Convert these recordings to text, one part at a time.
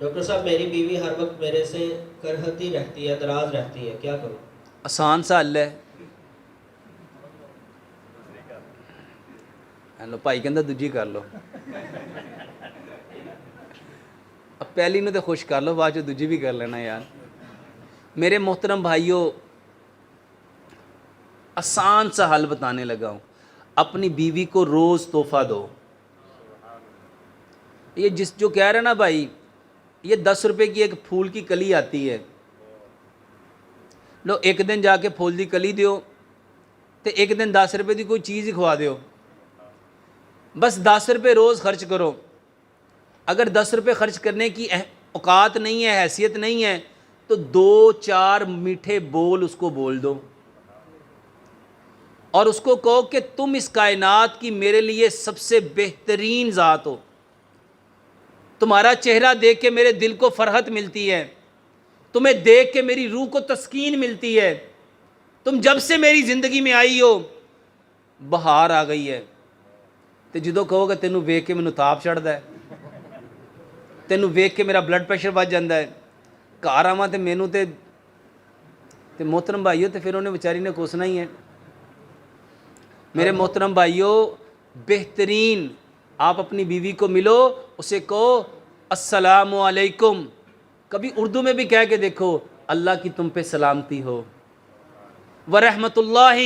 Doctor صاحب میری بیوی ہر وقت میرے سے کرہتی رہتی ہے، ناراض رہتی ہے، کیا کروں؟ آسان سا حل ہے. ہلو بھائی کہندا دوجی کر لو. اب پہلی نو تو خوش کر لو، بعد چ دوجی بھی کر لینا یار. میرے محترم بھائیوں، آسان سا حل بتانے لگا ہوں. اپنی بیوی کو روز تحفہ دو. یہ جو کہہ رہے ہیں نا بھائی، یہ 10 روپے کی ایک پھول کی کلی آتی ہے، لو ایک دن جا کے پھول دی کلی دیو تے ایک دن 10 روپے دی کوئی چیز ہی کھوا دیو. بس 10 روپے روز خرچ کرو. اگر 10 روپے خرچ کرنے کی اوقات نہیں ہے، حیثیت نہیں ہے، تو 2-4 میٹھے بول اس کو بول دو اور اس کو کہو کہ تم اس کائنات کی میرے لیے سب سے بہترین ذات ہو. تمہارا چہرہ دیکھ کے میرے دل کو فرحت ملتی ہے، تمہیں دیکھ کے میری روح کو تسکین ملتی ہے. تم جب سے میری زندگی میں آئی ہو بہار آ گئی ہے. تو جدو کہو گے تینوں ویکھ کے مینوں تاپ چڑھدا ہے، تینوں ویکھ کے میرا بلڈ پریشر ود جاندا ہے، گھر آواں تے مینوں تے محترم بھائیو تے پھر انہیں بیچاری نے کوسنا ہی ہے. میرے محترم بھائیو، بہترین آپ اپنی بیوی کو ملو، اسے کہو السلام علیکم. کبھی اردو میں بھی کہہ کے دیکھو، اللہ کی تم پہ سلامتی ہو، ورحمت اللہ،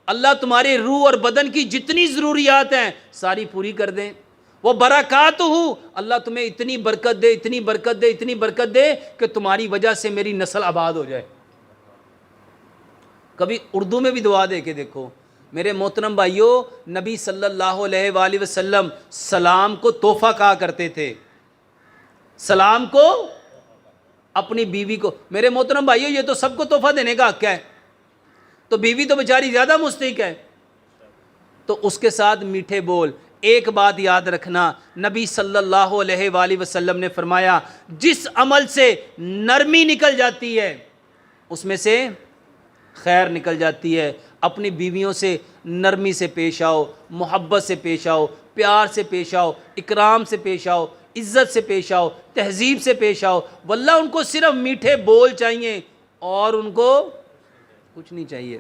اللہ تمہارے روح اور بدن کی جتنی ضروریات ہیں ساری پوری کر دیں. وہ برکاتہ، اللہ تمہیں اتنی برکت دے، اتنی برکت دے، اتنی برکت دے کہ تمہاری وجہ سے میری نسل آباد ہو جائے. کبھی اردو میں بھی دعا دے کے دیکھو. میرے محترم بھائیوں، نبی صلی اللہ علیہ وآلہ وسلم سلام کو تحفہ کہا کرتے تھے. سلام کو اپنی بیوی کو. میرے محترم بھائیوں، یہ تو سب کو تحفہ دینے کا حق ہے، تو بیوی تو بیچاری زیادہ مستحق ہے. تو اس کے ساتھ میٹھے بول. ایک بات یاد رکھنا، نبی صلی اللہ علیہ وآلہ وسلم نے فرمایا جس عمل سے نرمی نکل جاتی ہے اس میں سے خیر نکل جاتی ہے. اپنی بیویوں سے نرمی سے پیش آؤ، محبت سے پیش آؤ، پیار سے پیش آؤ، اکرام سے پیش آؤ، عزت سے پیش آؤ، تہذیب سے پیش آؤ. واللہ ان کو صرف میٹھے بول چاہیے اور ان کو کچھ نہیں چاہیے.